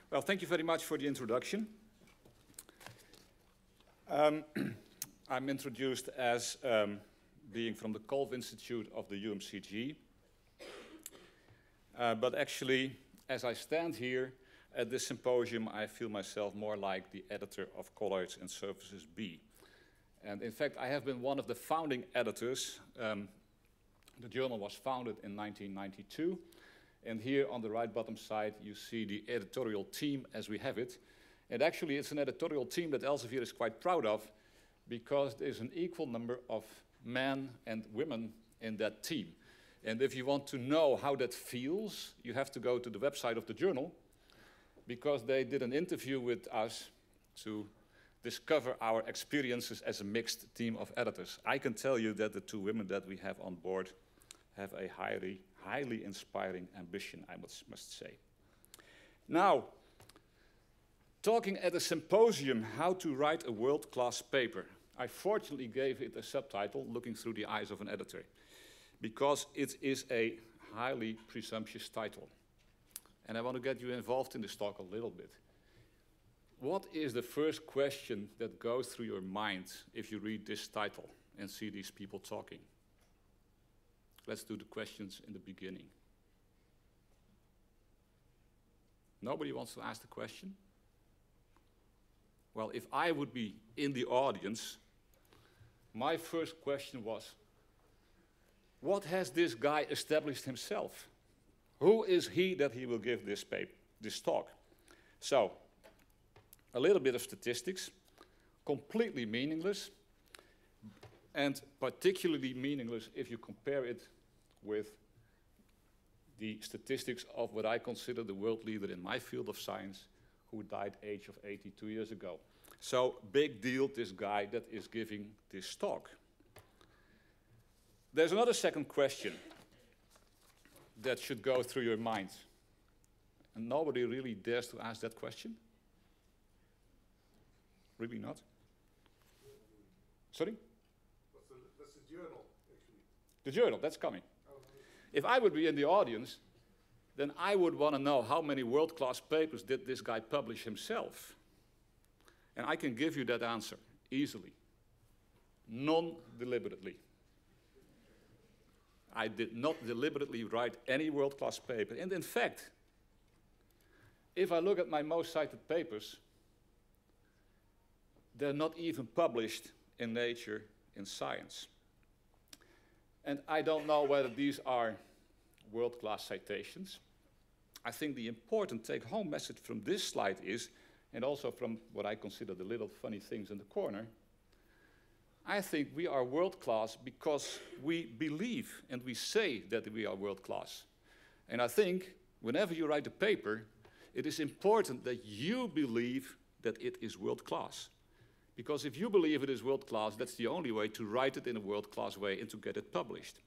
Well, thank you very much for the introduction. I'm introduced as being from the Colloids Institute of the UMCG. But actually, as I stand here at this symposium, I feel myself more like the editor of Colloids and Services B. And in fact, I have been one of the founding editors. The journal was founded in 1992. And here on the right bottom side, you see the editorial team as we have it. And actually, it's an editorial team that Elsevier is quite proud of, because there's an equal number of men and women in that team. And if you want to know how that feels, you have to go to the website of the journal, because they did an interview with us to discover our experiences as a mixed team of editors. I can tell you that the two women that we have on board have a highly inspiring ambition, I must say. Now, talking at a symposium, how to write a world-class paper. I fortunately gave it a subtitle, Looking Through the Eyes of an Editor, because it is a highly presumptuous title. And I want to get you involved in this talk a little bit. What is the first question that goes through your mind if you read this title and see these people talking? Let's do the questions in the beginning. Nobody wants to ask the question? Well, if I would be in the audience, my first question was, what has this guy established himself? Who is he that he will give this talk? So, a little bit of statistics, completely meaningless, and particularly meaningless if you compare it with the statistics of what I consider the world leader in my field of science, who died age of 82 years ago. So, big deal, this guy that is giving this talk. There's another second question that should go through your mind. And nobody really dares to ask that question? Really not? Sorry? That's the journal, actually. The journal, that's coming. If I would be in the audience, then I would want to know how many world-class papers did this guy publish himself. And I can give you that answer easily. None deliberately. I did not deliberately write any world-class paper. And in fact, if I look at my most cited papers, they're not even published in Nature in Science. And I don't know whether these are world-class citations. I think the important take-home message from this slide is, and also from what I consider the little funny things in the corner, I think we are world-class because we believe and we say that we are world-class. And I think whenever you write a paper, it is important that you believe that it is world-class. Because if you believe it is world-class, that's the only way to write it in a world-class way and to get it published.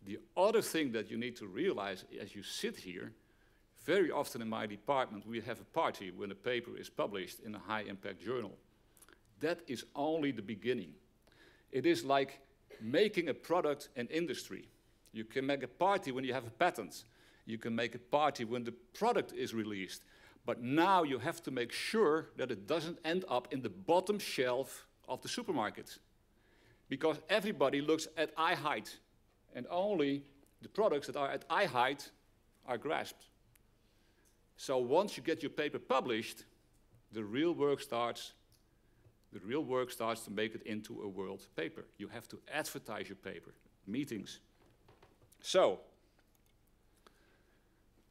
The other thing that you need to realize as you sit here, very often in my department, we have a party when a paper is published in a high-impact journal. That is only the beginning. It is like making a product an industry. You can make a party when you have a patent. You can make a party when the product is released. But now you have to make sure that it doesn't end up in the bottom shelf of the supermarket. Because everybody looks at eye height. And only the products that are at eye height are grasped. So once you get your paper published, the real work starts. The real work starts to make it into a world paper. You have to advertise your paper, meetings. So,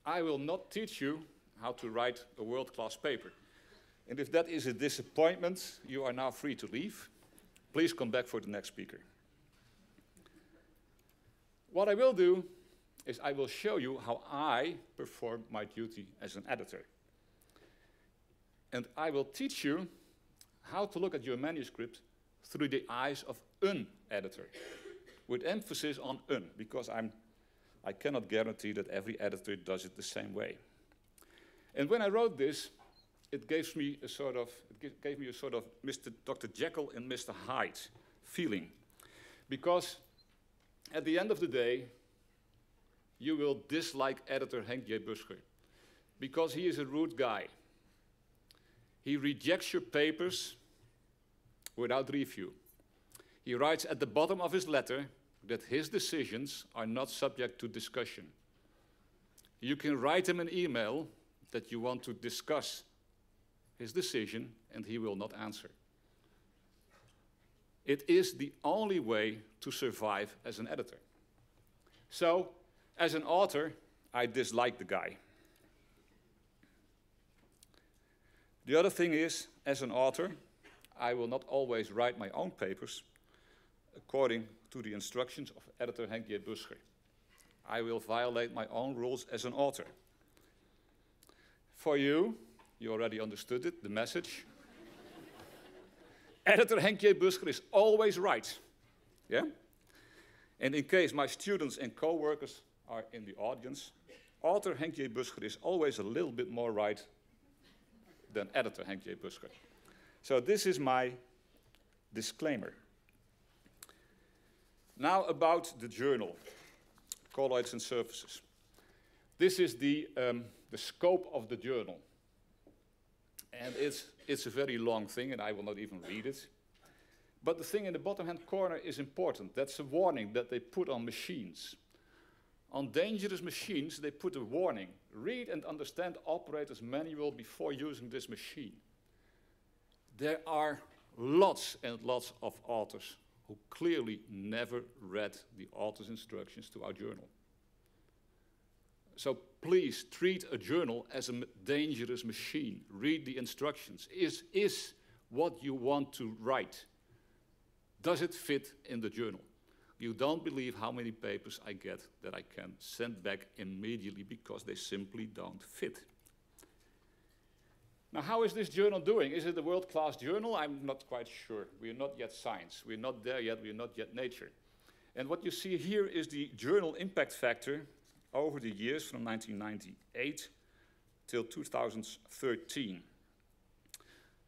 I will not teach you how to write a world-class paper. And if that is a disappointment, you are now free to leave. Please come back for the next speaker. What I will do is I will show you how I perform my duty as an editor. And I will teach you how to look at your manuscript through the eyes of an editor, with emphasis on an, because I cannot guarantee that every editor does it the same way. And when I wrote this, it gave me a sort of Dr. Jekyll and Mr. Hyde feeling, because at the end of the day, you will dislike editor Henk Busscher, because he is a rude guy. He rejects your papers without review. He writes at the bottom of his letter that his decisions are not subject to discussion. You can write him an email that you want to discuss his decision, and he will not answer. It is the only way to survive as an editor. So, as an author, I dislike the guy. The other thing is, as an author, I will not always write my own papers according to the instructions of editor Henk Busscher. I will violate my own rules as an author. For you, you already understood it, the message. Editor Henk Busscher is always right. Yeah? And in case my students and co-workers are in the audience, author Henk Busscher is always a little bit more right than editor Henk Busscher. So this is my disclaimer. Now about the journal, Colloids and Surfaces. This is the scope of the journal. And it's a very long thing, and I will not even read it. But the thing in the bottom-hand corner is important. That's a warning that they put on machines. On dangerous machines, they put a warning. Read and understand operator's manual before using this machine. There are lots and lots of authors who clearly never read the author's instructions to our journal. So please treat a journal as a dangerous machine. Read the instructions. Is what you want to write, does it fit in the journal? You don't believe how many papers I get that I can send back immediately because they simply don't fit. Now, how is this journal doing? Is it a world-class journal? I'm not quite sure. We are not yet Science. We're not there yet. We're not yet Nature. And what you see here is the journal impact factor over the years from 1998 till 2013.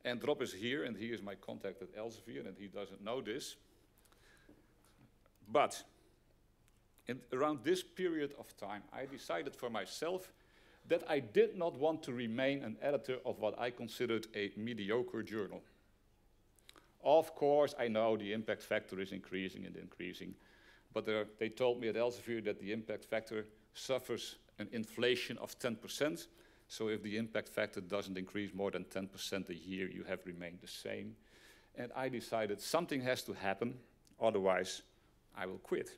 And Rob is here, and he is my contact at Elsevier, and he doesn't know this. But around this period of time, I decided for myself that I did not want to remain an editor of what I considered a mediocre journal. Of course, I know the impact factor is increasing and increasing, but they told me at Elsevier that the impact factor suffers an inflation of 10%. So if the impact factor doesn't increase more than 10% a year, you have remained the same. And I decided something has to happen, otherwise I will quit.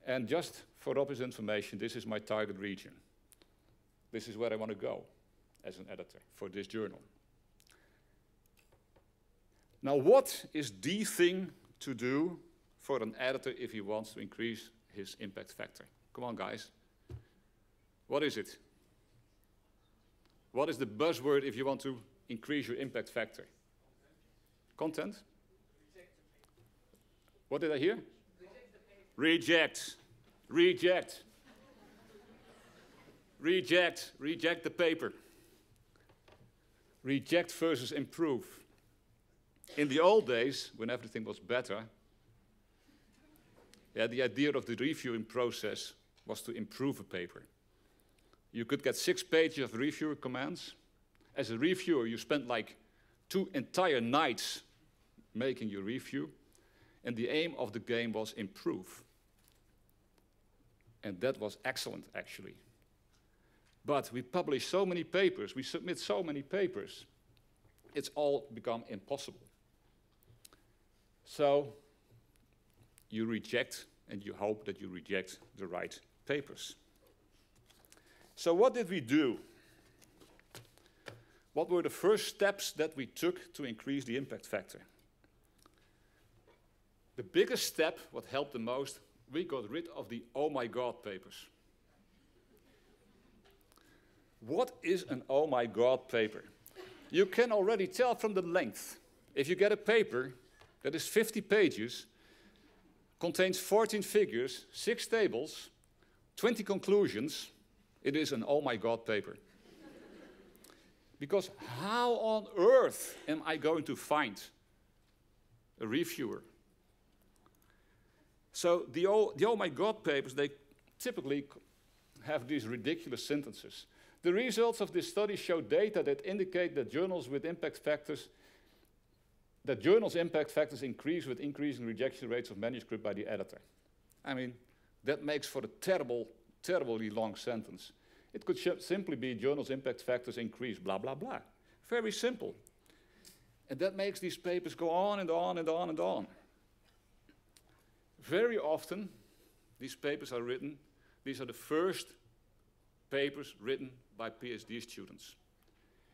And just for Rob's information, this is my target region. This is where I want to go as an editor for this journal. Now, what is the thing to do for an editor if he wants to increase his impact factor? Come on, guys. What is it? What is the buzzword if you want to increase your impact factor? Content? What did I hear? Reject. Reject. Reject. Reject the paper. Reject versus improve. In the old days, when everything was better, the idea of the reviewing process was to improve a paper. You could get 6 pages of reviewer commands. As a reviewer, you spent like 2 entire nights making your review. And the aim of the game was improve. And that was excellent, actually. But we publish so many papers, we submit so many papers, it's all become impossible. So you reject, and you hope that you reject the right papers. So what did we do? What were the first steps that we took to increase the impact factor? The biggest step, what helped the most, we got rid of the oh my god papers. What is an oh my god paper? You can already tell from the length. If you get a paper that is 50 pages, contains 14 figures, 6 tables, 20 conclusions, it is an oh my god paper. Because how on earth am I going to find a reviewer? So the oh my god papers, they typically have these ridiculous sentences. The results of this study show data that indicate that journals' impact factors increase with increasing rejection rates of manuscript by the editor. I mean, that makes for a terribly long sentence. It could simply be journals' impact factors increase, blah, blah, blah. Very simple. And that makes these papers go on and on and on and on. Very often, these papers are written, these are the first papers written by PhD students.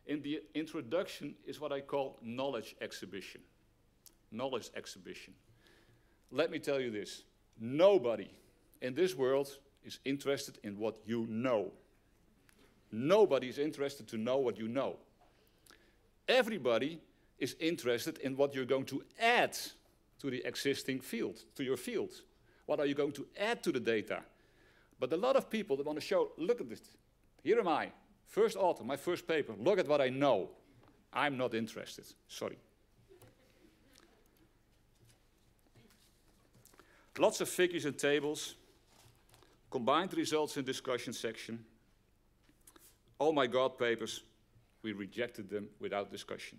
In the introduction is what I call knowledge exhibition. Knowledge exhibition. Let me tell you this. Nobody in this world is interested in what you know. Nobody is interested to know what you know. Everybody is interested in what you're going to add to the existing field, to your field. What are you going to add to the data? But a lot of people that want to show, look at this. Here am I, first author, my first paper. Look at what I know. I'm not interested. Sorry. Lots of figures and tables. Combined results in discussion section. Oh my God, papers. We rejected them without discussion.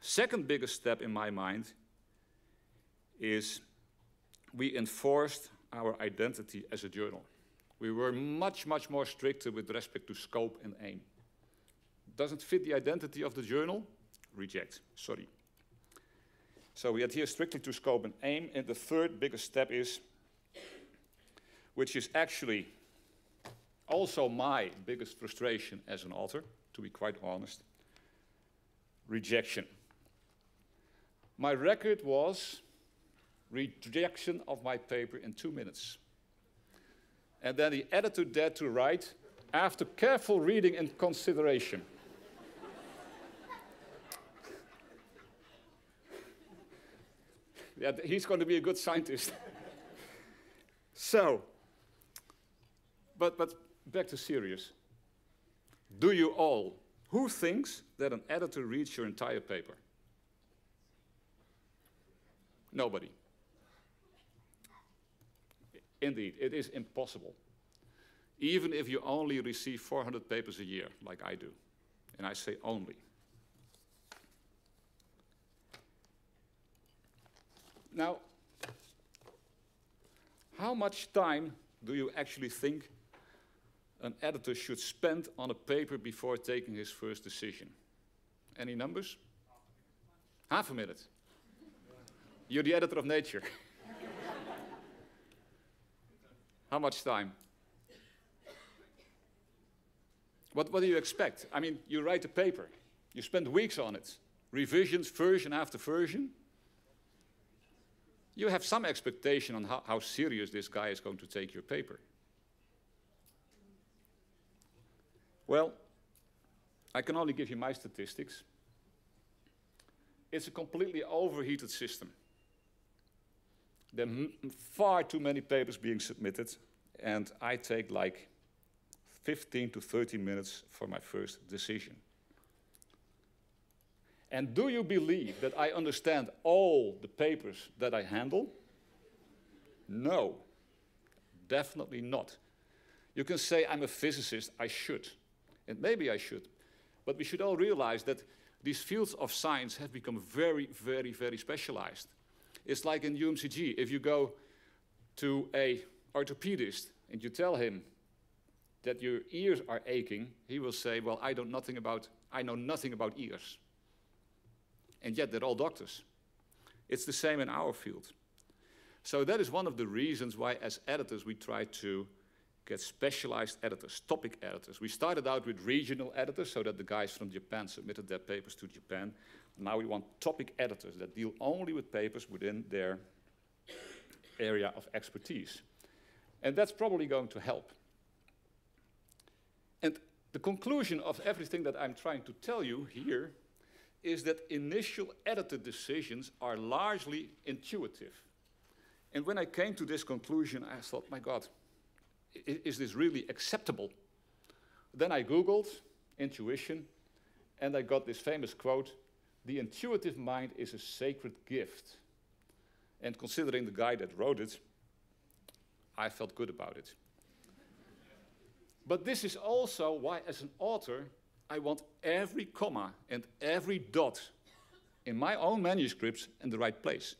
Second biggest step in my mind is we enforced our identity as a journal. We were much, much more stricter with respect to scope and aim. Doesn't fit the identity of the journal? Reject, sorry. So we adhere strictly to scope and aim, and the third biggest step is, which is actually also my biggest frustration as an author, to be quite honest, rejection. My record was rejection of my paper in 2 minutes. And then the editor dared to write, after careful reading and consideration. Yeah, he's going to be a good scientist. So, but back to serious. Do you all, who thinks that an editor reads your entire paper? Nobody. Indeed, it is impossible. Even if you only receive 400 papers a year, like I do. And I say only. Now, how much time do you actually think an editor should spend on a paper before taking his first decision? Any numbers? Half a minute. You're the editor of Nature. How much time? What do you expect? I mean, you write a paper. You spend weeks on it. Revisions, version after version. You have some expectation on how serious this guy is going to take your paper. Well, I can only give you my statistics. It's a completely overheated system. There are far too many papers being submitted, and I take like 15 to 30 minutes for my first decision. And do you believe that I understand all the papers that I handle? No, definitely not. You can say I'm a physicist, I should, and maybe I should, but we should all realize that these fields of science have become very, very, very specialized. It's like in UMCG, if you go to an orthopedist and you tell him that your ears are aching, he will say, well, I know nothing about ears. And yet they're all doctors. It's the same in our field. So that is one of the reasons why, as editors, we try to get specialized editors, topic editors. We started out with regional editors so that the guys from Japan submitted their papers to Japan. Now we want topic editors that deal only with papers within their area of expertise. And that's probably going to help. And the conclusion of everything that I'm trying to tell you here is that initial editor decisions are largely intuitive. And when I came to this conclusion, I thought, my God, is this really acceptable? Then I Googled intuition, and I got this famous quote, "The intuitive mind is a sacred gift." And considering the guy that wrote it, I felt good about it. But this is also why, as an author, I want every comma and every dot in my own manuscripts in the right place,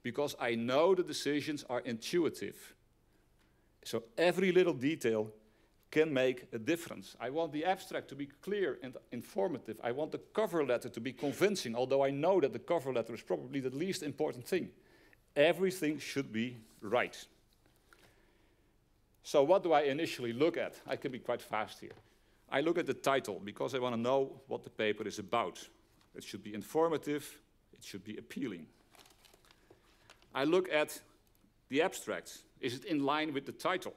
because I know the decisions are intuitive. So every little detail can make a difference. I want the abstract to be clear and informative. I want the cover letter to be convincing, although I know that the cover letter is probably the least important thing. Everything should be right. So what do I initially look at? I can be quite fast here. I look at the title, because I want to know what the paper is about. It should be informative, it should be appealing. I look at the abstract. Is it in line with the title?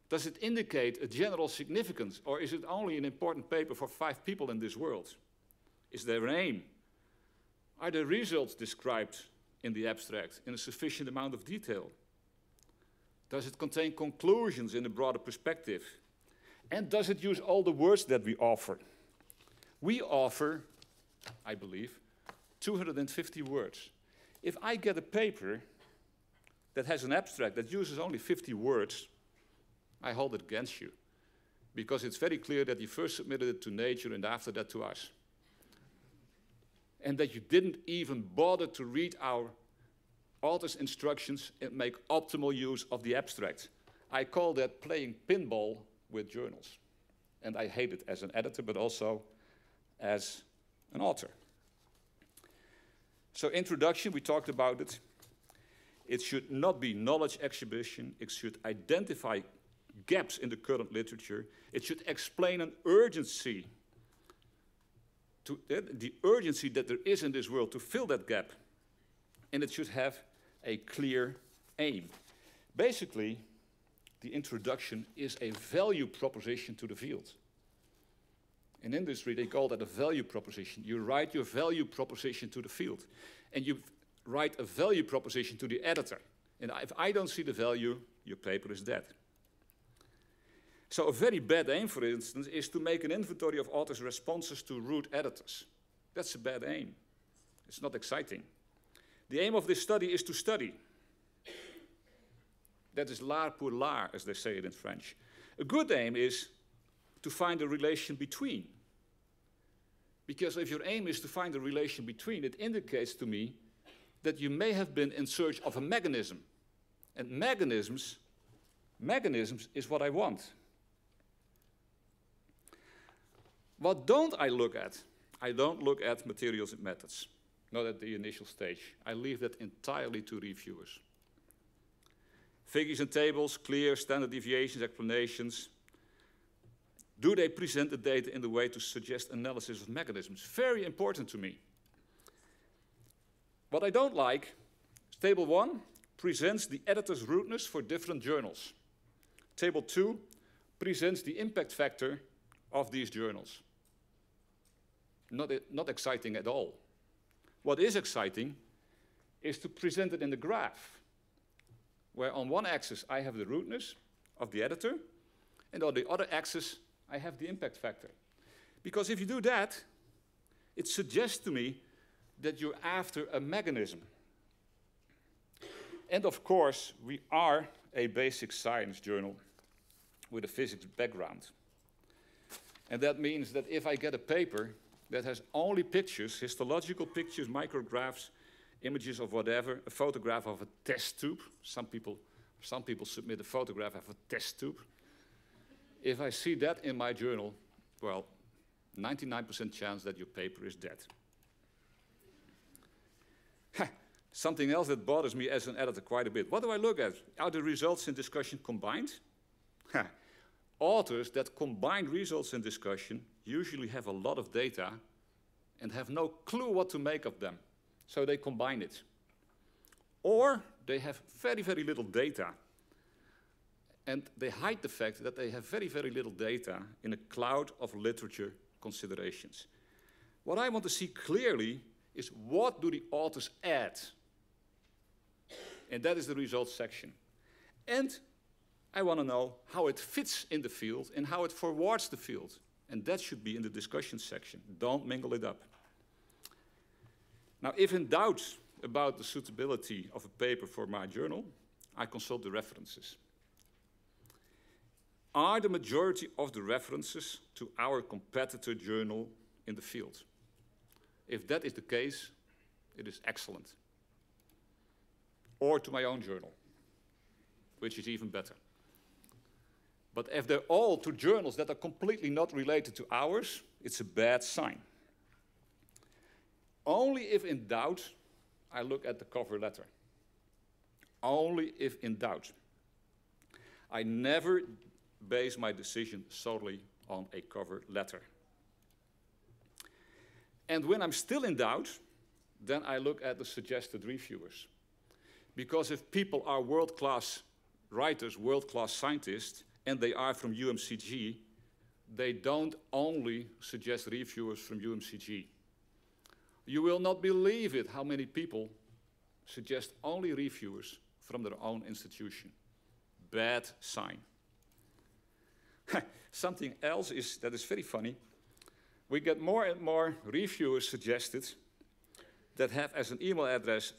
Does it indicate a general significance, or is it only an important paper for 5 people in this world? Is there an aim? Are the results described in the abstract in a sufficient amount of detail? Does it contain conclusions in a broader perspective? And does it use all the words that we offer? We offer, I believe, 250 words. If I get a paper that has an abstract that uses only 50 words, I hold it against you, because it's very clear that you first submitted it to Nature and after that to us. And that you didn't even bother to read our author's instructions and make optimal use of the abstract. I call that playing pinball with journals. And I hate it as an editor, but also as an author. So introduction, we talked about it. It should not be knowledge exhibition. It should identify gaps in the current literature. It should explain an urgency, the urgency that there is in this world to fill that gap. And it should have a clear aim. Basically, the introduction is a value proposition to the field. In industry, they call that a value proposition. You write your value proposition to the field. And you write a value proposition to the editor. And if I don't see the value, your paper is dead. So a very bad aim, for instance, is to make an inventory of authors' responses to rude editors. That's a bad aim. It's not exciting. The aim of this study is to study. That is l'art pour l'art, as they say it in French. A good aim is to find a relation between. Because if your aim is to find a relation between, it indicates to me that you may have been in search of a mechanism. And mechanisms is what I want. What don't I look at? I don't look at materials and methods, not at the initial stage. I leave that entirely to reviewers. Figures and tables, clear, standard deviations, explanations. Do they present the data in the way to suggest analysis of mechanisms? Very important to me. What I don't like, table 1 presents the editor's rudeness for different journals. Table 2 presents the impact factor of these journals. Not exciting at all. What is exciting is to present it in the graph, where on one axis I have the rudeness of the editor, and on the other axis I have the impact factor. Because if you do that, it suggests to me that you're after a mechanism. And of course, we are a basic science journal with a physics background. And that means that if I get a paper that has only pictures, histological pictures, micrographs, images of whatever, a photograph of a test tube. Some people submit a photograph of a test tube. If I see that in my journal, well, 99% chance that your paper is dead. Something else that bothers me as an editor quite a bit. What do I look at? Are the results in discussion combined? Authors that combine results in discussion usually have a lot of data and have no clue what to make of them. So they combine it. Or they have very, very little data. And they hide the fact that they have very, very little data in a cloud of literature considerations. What I want to see clearly is what do the authors add? And that is the results section. And I want to know how it fits in the field and how it forwards the field. And that should be in the discussion section. Don't mingle it up. Now, if in doubt about the suitability of a paper for my journal, I consult the references. are the majority of the references to our competitor journal in the field. If that is the case, it is excellent. Or to my own journal, which is even better. But if they're all to journals that are completely not related to ours, it's a bad sign. Only if in doubt, I look at the cover letter. Only if in doubt. I never base my decision solely on a cover letter. And when I'm still in doubt, then I look at the suggested reviewers. Because if people are world-class writers, world-class scientists, and they are from UMCG, they don't only suggest reviewers from UMCG. You will not believe it how many people suggest only reviewers from their own institution. Bad sign. Something else that is very funny. We get more and more reviewers suggested that have as an email address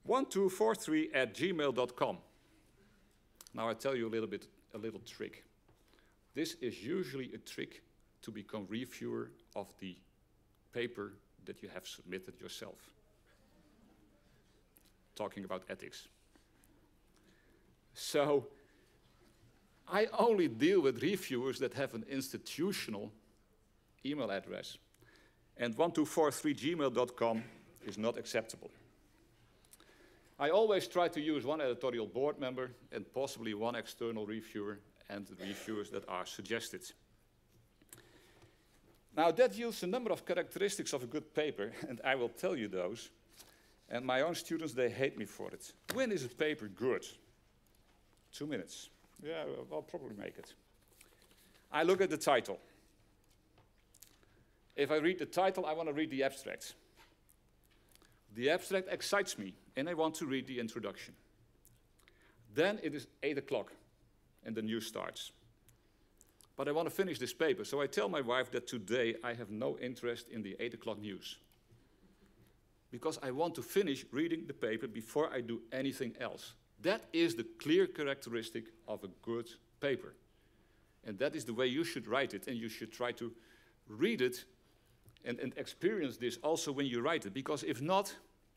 1243@gmail.com. Now I tell you a little trick. This is usually a trick to become reviewer of the paper that you have submitted yourself. Talking about ethics. So I only deal with reviewers that have an institutional email address. And 1243@gmail.com is not acceptable. I always try to use one editorial board member and possibly one external reviewer and the reviewers that are suggested. Now that yields a number of characteristics of a good paper, and I will tell you those. And my own students, they hate me for it. When is a paper good? 2 minutes. Yeah, I'll probably make it. I look at the title. If I read the title, I want to read the abstract. The abstract excites me, and I want to read the introduction. Then it is 8 o'clock, and the news starts. But I want to finish this paper, so I tell my wife that today I have no interest in the 8 o'clock news. Because I want to finish reading the paper before I do anything else. That is the clear characteristic of a good paper. And that is the way you should write it, and you should try to read it and experience this also when you write it, because if not,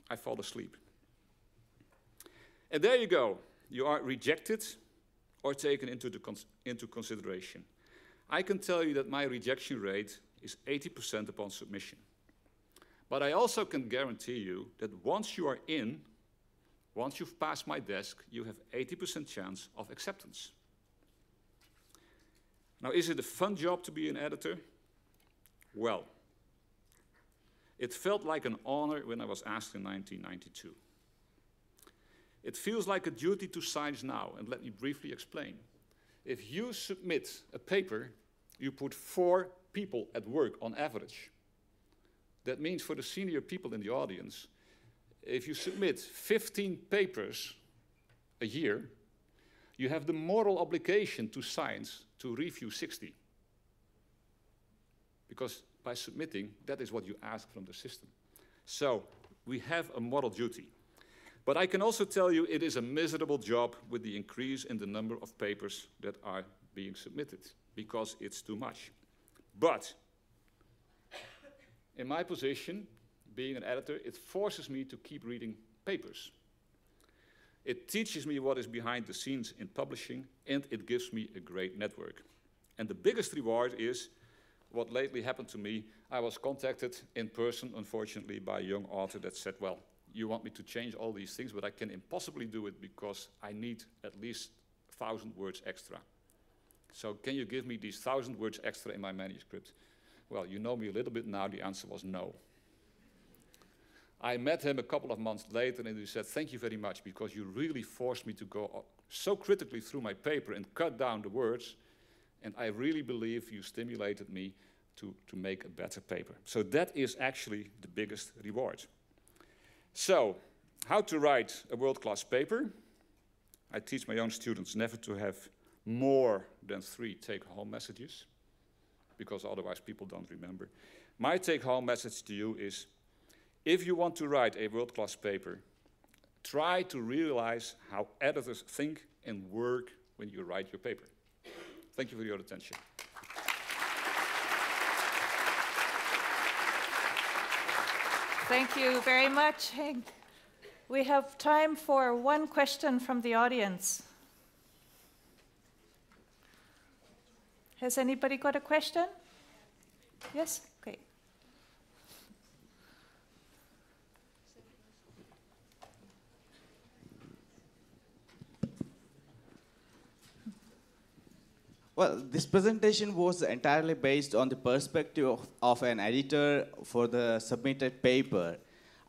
I fall asleep. And there you go. You are rejected or taken into consideration. I can tell you that my rejection rate is 80% upon submission. But I also can guarantee you that once you are in, once you've passed my desk, you have 80% chance of acceptance. Now, is it a fun job to be an editor? Well, it felt like an honor when I was asked in 1992. It feels like a duty to science now, and let me briefly explain. If you submit a paper, you put 4 people at work on average. That means for the senior people in the audience, if you submit 15 papers a year, you have the moral obligation to science to review 60. Because by submitting, that is what you ask from the system. So we have a moral duty. But I can also tell you it is a miserable job with the increase in the number of papers that are being submitted, because it's too much. But in my position, being an editor, it forces me to keep reading papers. It teaches me what is behind the scenes in publishing, and it gives me a great network. And the biggest reward is what lately happened to me. I was contacted in person, unfortunately, by a young author that said, well, you want me to change all these things, but I can impossibly do it because I need at least 1,000 words extra. So can you give me these 1,000 words extra in my manuscript? Well, you know me a little bit now, the answer was no. I met him a couple of months later and he said, thank you very much, because you really forced me to go so critically through my paper and cut down the words, and I really believe you stimulated me to make a better paper. So that is actually the biggest reward. So, how to write a world-class paper? I teach my own students never to have more than 3 take-home messages, because otherwise people don't remember. My take-home message to you is, if you want to write a world-class paper, try to realize how editors think and work when you write your paper. Thank you for your attention. Thank you very much, Henk. We have time for one question from the audience. Has anybody got a question? Yes? Okay. Well, this presentation was entirely based on the perspective of an editor for the submitted paper.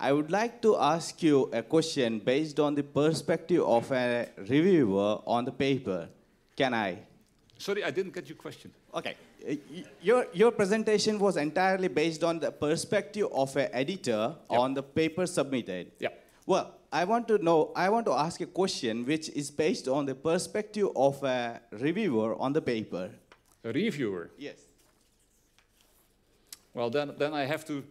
I would like to ask you a question based on the perspective of a reviewer on the paper. Can I? Sorry, I didn't get your question. Okay. Your presentation was entirely based on the perspective of an editor on the paper submitted. Yeah. Well, I want to ask a question which is based on the perspective of a reviewer on the paper. A reviewer? Yes. Well, then I have to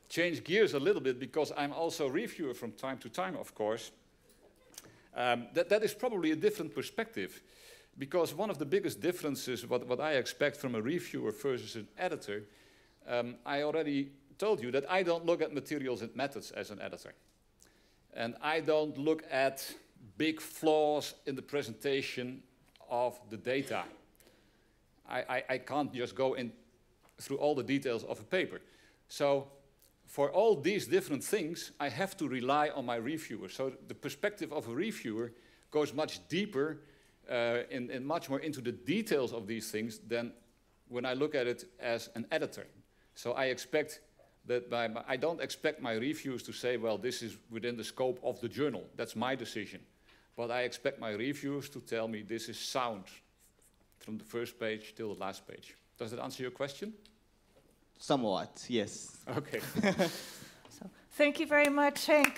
change gears a little bit, because I'm also a reviewer from time to time, of course. That is probably a different perspective, because one of the biggest differences, what I expect from a reviewer versus an editor, I already told you that I don't look at materials and methods as an editor. And I don't look at big flaws in the presentation of the data. I can't just go in through all the details of a paper. So for all these different things, I have to rely on my reviewer. So the perspective of a reviewer goes much deeper and much more into the details of these things than when I look at it as an editor. So I expect that I don't expect my reviews to say, well, this is within the scope of the journal. That's my decision. But I expect my reviewers to tell me this is sound from the first page till the last page. Does that answer your question? Somewhat, yes. Okay. So, thank you very much, Henk.